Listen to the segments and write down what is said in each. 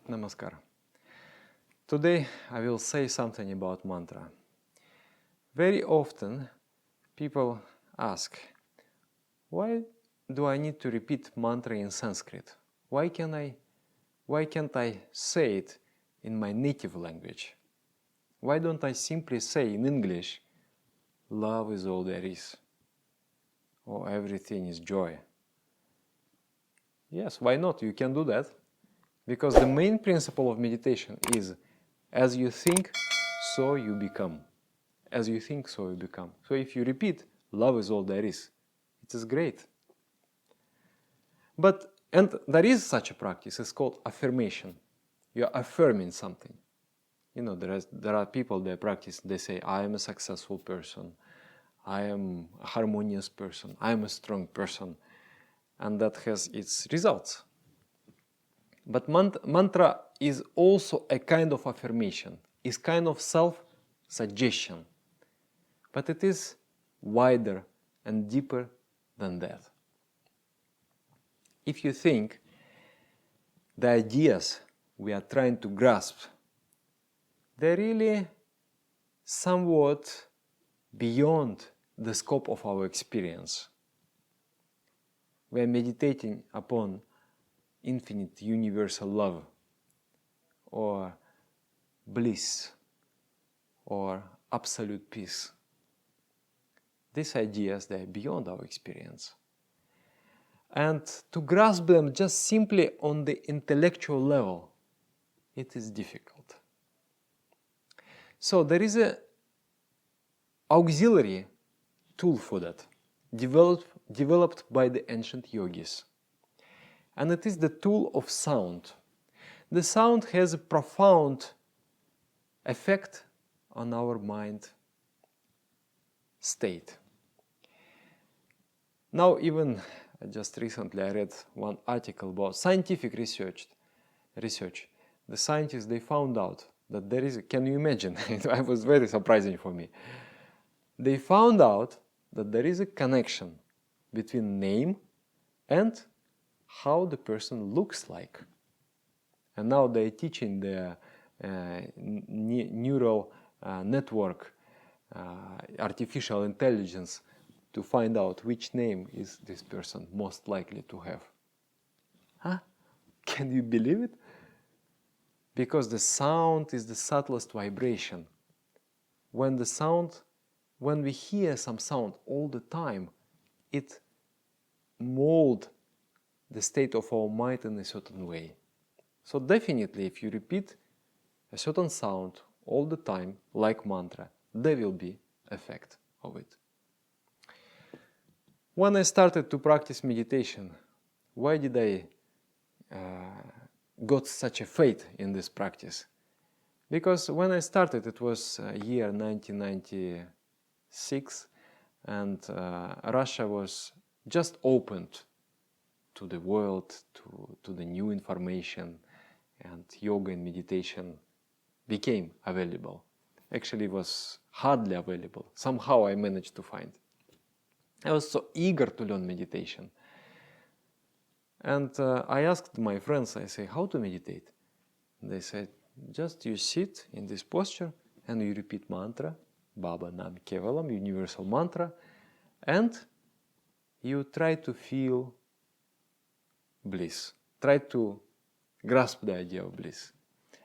Namaskar. Today I will say something about mantra. Very often people ask, why do I need to repeat mantra in Sanskrit? Why can't I say it in my native language? Why don't I simply say in English, love is all there is, or everything is joy? Yes, why not? You can do that. Because the main principle of meditation is, as you think, so you become. As you think, so you become. So if you repeat, love is all there is, it is great. And there is such a practice, it's called affirmation. You are affirming something. You know, there are people that practice, they say, I am a successful person, I am a harmonious person, I am a strong person. And that has its results. But mantra is also a kind of affirmation, is kind of self-suggestion. But it is wider and deeper than that. If you think the ideas we are trying to grasp, they're really somewhat beyond the scope of our experience. We are meditating upon infinite universal love, or bliss, or absolute peace. These ideas, they are beyond our experience. And to grasp them just simply on the intellectual level, it is difficult. So there is an auxiliary tool for that, developed by the ancient yogis. And it is the tool of sound. The sound has a profound effect on our mind state. Now, even just recently I read one article about scientific research. The scientists, they found out that there is, can you imagine? It was very surprising for me. They found out that there is a connection between name and how the person looks like. And now they're teaching the neural network, artificial intelligence, to find out which name is this person most likely to have. Huh? Can you believe it? Because the sound is the subtlest vibration. When we hear some sound all the time, it molds the state of our mind in a certain way. So definitely, if you repeat a certain sound all the time, like mantra, there will be effect of it. When I started to practice meditation, why did I got such a faith in this practice? Because when I started, it was year 1996, and Russia was just opened to the world, to the new information, and yoga and meditation became available. Actually, it was hardly available. Somehow I managed to find. I was so eager to learn meditation. And I asked my friends, I say, how to meditate? They said, just you sit in this posture and you repeat mantra, Baba Nam Kevalam, universal mantra, and you try to feel bliss. Try to grasp the idea of bliss.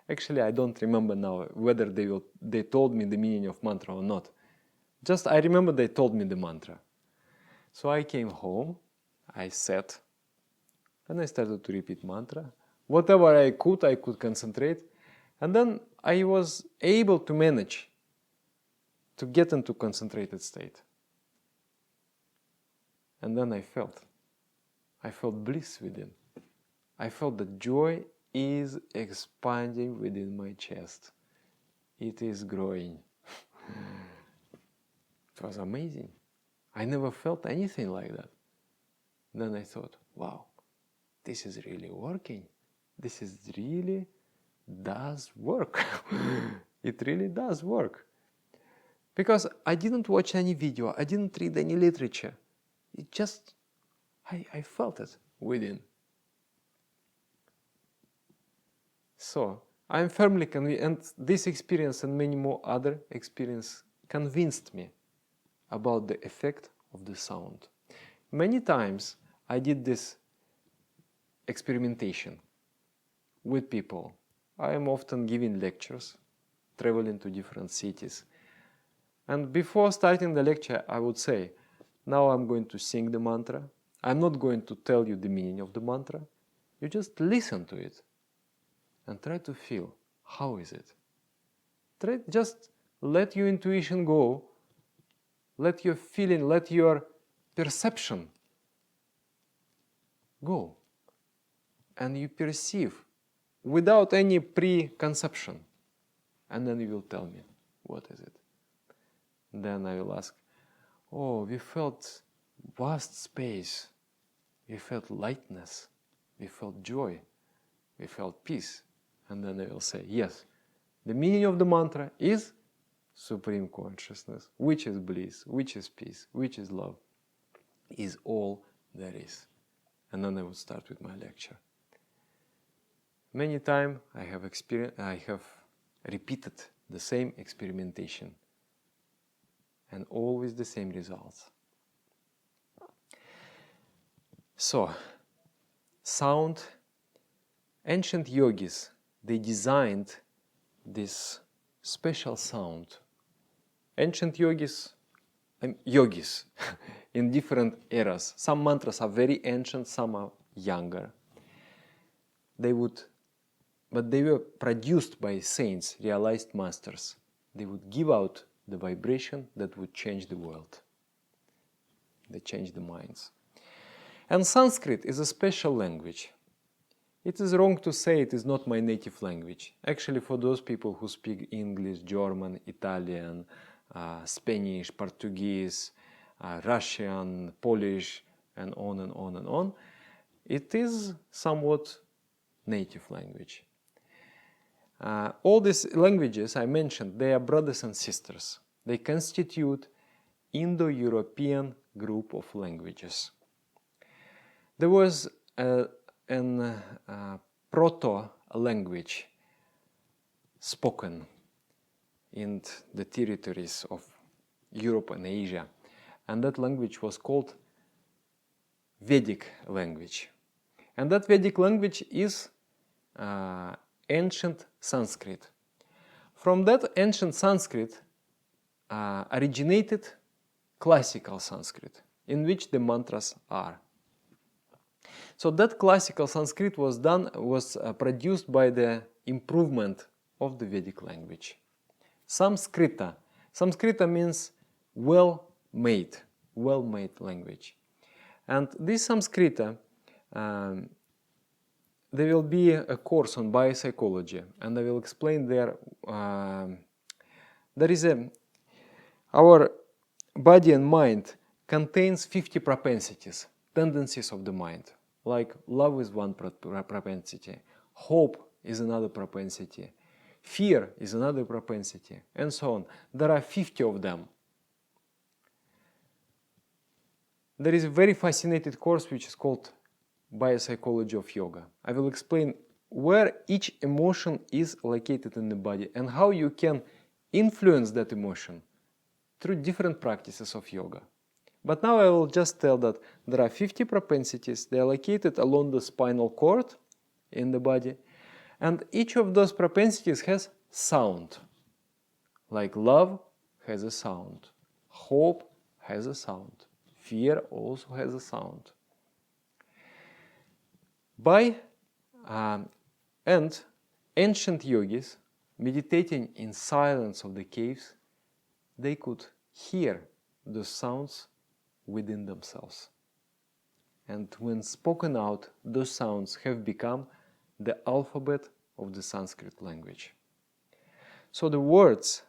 Actually, I don't remember now whether they told me the meaning of mantra or not. Just I remember they told me the mantra. So I came home, I sat, and I started to repeat mantra. Whatever I could concentrate. And then I was able to manage to get into concentrated state. And then I felt bliss within. I felt that joy is expanding within my chest. It is growing. It was amazing. I never felt anything like that. Then I thought, wow, this is really working. This is really does work. It really does work. Because I didn't watch any video, I didn't read any literature. It just, I felt it within. So, I'm firmly convinced, and this experience and many more other experiences convinced me about the effect of the sound. Many times I did this experimentation with people. I am often giving lectures, traveling to different cities. And before starting the lecture, I would say, now I'm going to sing the mantra. I'm not going to tell you the meaning of the mantra. You just listen to it and try to feel, how is it? Just let your intuition go, let your feeling, let your perception go. And you perceive without any preconception. And then you will tell me, what is it? Then I will ask, oh, we felt vast space. We felt lightness. We felt joy. We felt peace. And then I will say, yes, the meaning of the mantra is supreme consciousness, which is bliss, which is peace, which is love, is all there is. And then I would start with my lecture. Many times I have repeated the same experimentation and always the same results. So, sound, ancient yogis, they designed this special sound. Ancient yogis in different eras. Some mantras are very ancient, some are younger. But they were produced by saints, realized masters. They would give out the vibration that would change the world. They changed the minds. And Sanskrit is a special language. It is wrong to say it is not my native language. Actually, for those people who speak English, German, Italian, Spanish, Portuguese, Russian, Polish, and on and on and on, it is somewhat native language. All these languages I mentioned, they are brothers and sisters. They constitute Indo-European group of languages. There was a proto-language spoken in the territories of Europe and Asia, and that language was called Vedic language. And that Vedic language is ancient Sanskrit. From that ancient Sanskrit originated classical Sanskrit, in which the mantras are. So that classical Sanskrit was produced by the improvement of the Vedic language. Samskrita means well-made language. And this Samskrita, there will be a course on biopsychology, and I will explain there. Our body and mind contains 50 propensities, tendencies of the mind. Like love is one propensity, hope is another propensity, fear is another propensity, and so on. There are 50 of them. There is a very fascinating course which is called Biopsychology of Yoga. I will explain where each emotion is located in the body and how you can influence that emotion through different practices of yoga. But now I will just tell that there are 50 propensities. They are located along the spinal cord in the body. And each of those propensities has sound. Like love has a sound. Hope has a sound. Fear also has a sound. And ancient yogis, meditating in silence of the caves, they could hear the sounds within themselves. And when spoken out, those sounds have become the alphabet of the Sanskrit language. So the words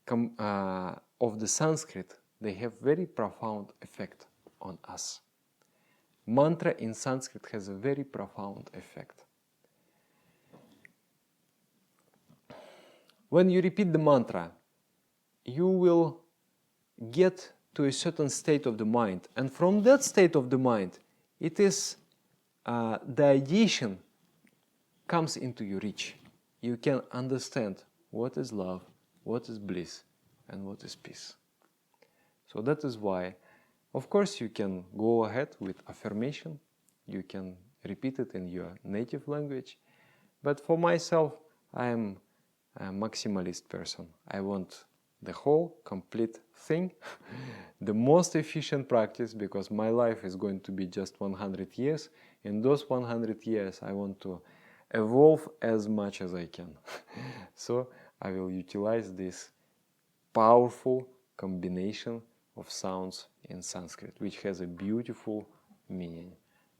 of the Sanskrit, they have very profound effect on us. Mantra in Sanskrit has a very profound effect. When you repeat the mantra, you will get to a certain state of the mind, and from that state of the mind, it is the ideation comes into your reach. you can understand what is love, what is bliss, and what is peace. So that is why, of course, you can go ahead with affirmation. You can repeat it in your native language. But for myself, I am a maximalist person. I want the whole, complete thing, the most efficient practice, because my life is going to be just 100 years. In those 100 years, I want to evolve as much as I can. So I will utilize this powerful combination of sounds in Sanskrit, which has a beautiful meaning.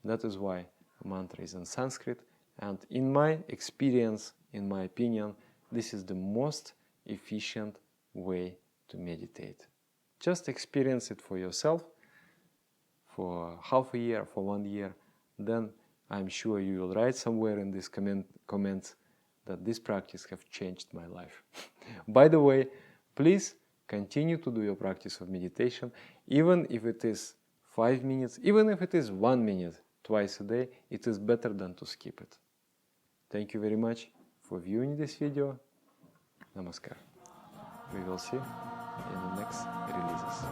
That is why mantra is in Sanskrit, and in my experience, in my opinion, this is the most efficient way to meditate. Just experience it for yourself for half a year, for 1 year, then I'm sure you will write somewhere in these comments that this practice have changed my life. By the way, please continue to do your practice of meditation, even if it is 5 minutes, even if it is 1 minute twice a day, it is better than to skip it. Thank you very much for viewing this video. Namaskar. We will see in the next releases.